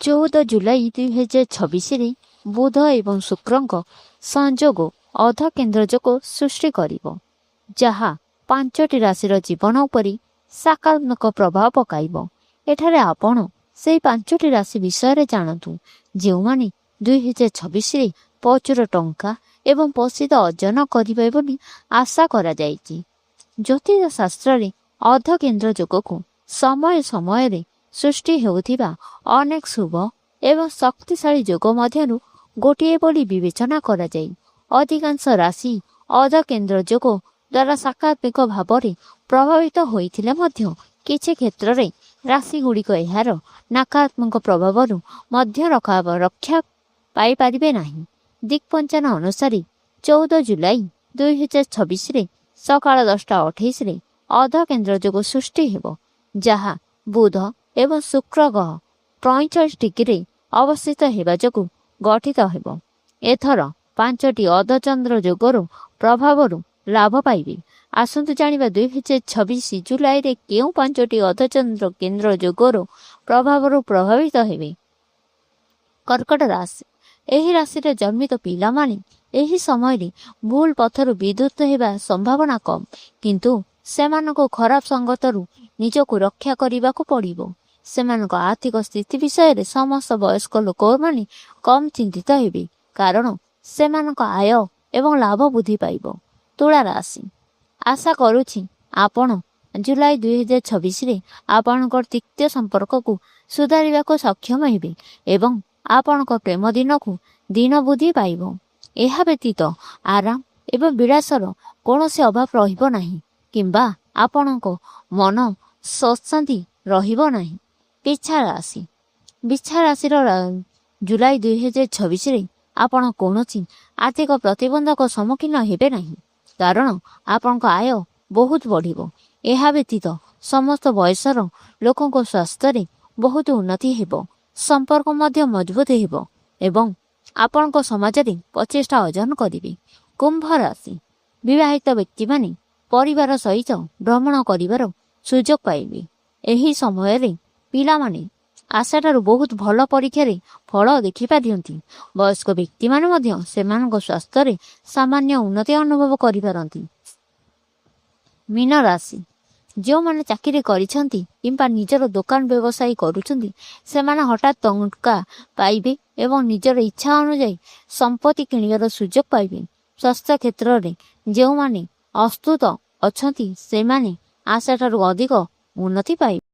14 ଜୁଲାଇ 2026ରେ ବୁଧ ଏବଂ ଶୁକ୍ରଙ୍କ ସଂଯୋଗ ଅଧ କେନ୍ଦ୍ର ଯୋଗ ସୃଷ୍ଟି କରିବ, ଯାହା 5ଟି ରାଶିର ଜୀବନ ଉପରେ ସକାରାତ୍ମକ ପ୍ରଭାବ ପକାଇବ। ଏଠାରେ ଆପଣ ସେହି 5ଟି ରାଶି ବିଷୟରେ ଜାଣନ୍ତୁ, ଯେଉଁମାନେ 2026ରେ ପ୍ରଚୁର ଟଙ୍କା ଏବଂ ପ୍ରସିଦ୍ଧ ଅର୍ଜନ କରିବେ ବୋଲି ଆଶା କରାଯାଇଛି। ଜ୍ୟୋତିଷ ଶାସ୍ତ୍ରରେ ଅଧ କେନ୍ଦ୍ର ଯୋଗକୁ ସମୟ ସମୟରେ ସୃଷ୍ଟି ହେଉଥିବା ଅନେକ ଶୁଭ ଏବଂ ଶକ୍ତିଶାଳୀ ଯୋଗ ମଧ୍ୟରୁ ଗୋଟିଏ ବୋଲି ବିବେଚନା କରାଯାଏ। ଅଧିକାଂଶ ରାଶି ଅଧ କେନ୍ଦ୍ର ଯୋଗ ଦ୍ୱାରା ସକାରାତ୍ମକ ଭାବରେ ପ୍ରଭାବିତ ହୋଇଥିଲେ ମଧ୍ୟ କିଛି କ୍ଷେତ୍ରରେ ରାଶିଗୁଡ଼ିକ ଏହାର ନକାରାତ୍ମକ ପ୍ରଭାବରୁ ମଧ୍ୟ ରକ୍ଷା ପାଇପାରିବେ ନାହିଁ। ଦିକ୍ପଞ୍ଜନ ଅନୁସାରେ 14 ଜୁଲାଇ 2026ରେ ସକାଳ 10:28ରେ ଅଧ କେନ୍ଦ୍ର ଯୋଗ ସୃଷ୍ଟି ହେବ, ଯାହା ବୁଧ ଏବଂ ଶୁକ୍ର ଗ୍ରହ 45 ଡିଗ୍ରୀରେ ଅବସ୍ଥିତ ହେବା ଯୋଗୁଁ ଗଠିତ ହେବ। ଏଥର 5ଟି ଅର୍ଦ୍ଧଚନ୍ଦ୍ର ଯୋଗର ପ୍ରଭାବରୁ ଲାଭ ପାଇବେ। ଆସନ୍ତୁ ଜାଣିବା 2026 ଜୁଲାଇରେ କେଉଁ 5ଟି ଅର୍ଦ୍ଧଚନ୍ଦ୍ର କେନ୍ଦ୍ର ଯୋଗର ପ୍ରଭାବରୁ ପ୍ରଭାବିତ ହେବେ। କର୍କଟ ରାଶି। ଏହି ରାଶିରେ ଜନ୍ମିତ ପିଲାମାନେ ଏହି ସମୟରେ ଭୁଲ ପଥରୁ ବିଦ୍ୟୁତ ହେବା ସମ୍ଭାବନା କମ୍, କିନ୍ତୁ ସେମାନଙ୍କୁ ଖରାପ ସଙ୍ଗତରୁ ନିଜକୁ ରକ୍ଷା କରିବାକୁ ପଡ଼ିବ। ସେମାନଙ୍କ ଆର୍ଥିକ ସ୍ଥିତି ବିଷୟରେ ସମସ୍ତ ବୟସ୍କ ଲୋକମାନେ କମ୍ ଚିନ୍ତିତ ହେବେ, କାରଣ ସେମାନଙ୍କ ଆୟ ଏବଂ ଲାଭ ବୃଦ୍ଧି ପାଇବ। ତୁଳା ରାଶି। ଆଶା କରୁଛି ଆପଣ ଜୁଲାଇ 2026ରେ ଆପଣଙ୍କ ତୃତୀୟ ସମ୍ପର୍କକୁ ସୁଧାରିବାକୁ ସକ୍ଷମ ହେବେ ଏବଂ ଆପଣଙ୍କ ପ୍ରେମ ଦିନକୁ ଦିନ ବୃଦ୍ଧି ପାଇବ। ଏହା ବ୍ୟତୀତ ଆରାମ ଏବଂ ବିଳାସର କୌଣସି ଅଭାବ ରହିବ ନାହିଁ କିମ୍ବା ଆପଣଙ୍କ ମନ ସ୍ୱଶାନ୍ତି ରହିବ ନାହିଁ। ବିଛା ରାଶି। ବିଛା ରାଶିର ଜୁଲାଇ 2026ରେ ଆପଣ କୌଣସି ଆର୍ଥିକ ପ୍ରତିବନ୍ଧକ ସମ୍ମୁଖୀନ ହେବେ ନାହିଁ, କାରଣ ଆପଣଙ୍କ ଆୟ ବହୁତ ବଢ଼ିବ। ଏହା ବ୍ୟତୀତ ସମସ୍ତ ବୟସର ଲୋକଙ୍କ ସ୍ୱାସ୍ଥ୍ୟରେ ବହୁତ ଉନ୍ନତି ହେବ, ସମ୍ପର୍କ ମଧ୍ୟ ମଜବୁତ ହେବ ଏବଂ ଆପଣଙ୍କ ସମାଜରେ ପ୍ରତିଷ୍ଠା ଅର୍ଜନ କରିବେ। କୁମ୍ଭ ରାଶି। ବିବାହିତ ବ୍ୟକ୍ତିମାନେ ପରିବାର ସହିତ ଭ୍ରମଣ କରିବାର ସୁଯୋଗ ପାଇବେ। ଏହି ସମୟରେ ପିଲାମାନେ ଆଶାଠାରୁ ବହୁତ ଭଲ ପରୀକ୍ଷାରେ ଫଳ ଦେଖିପାରନ୍ତି। ବୟସ୍କ ବ୍ୟକ୍ତିମାନେ ମଧ୍ୟ ସେମାନଙ୍କ ସ୍ୱାସ୍ଥ୍ୟରେ ସାମାନ୍ୟ ଉନ୍ନତି ଅନୁଭବ କରିପାରନ୍ତି। ମୀନ ରାଶି। ଯେଉଁମାନେ ଚାକିରି କରିଛନ୍ତି କିମ୍ବା ନିଜର ଦୋକାନ ବ୍ୟବସାୟ କରୁଛନ୍ତି, ସେମାନେ ହଠାତ୍ ଟଙ୍କା ପାଇବେ ଏବଂ ନିଜର ଇଚ୍ଛା ଅନୁଯାୟୀ ସମ୍ପତ୍ତି କିଣିବାର ସୁଯୋଗ ପାଇବେ। ସ୍ୱାସ୍ଥ୍ୟ କ୍ଷେତ୍ରରେ ଯେଉଁମାନେ ଅସୁସ୍ଥ ଅଛନ୍ତି, ସେମାନେ ଆଶାଠାରୁ ଅଧିକ ଉନ୍ନତି ପାଇବେ।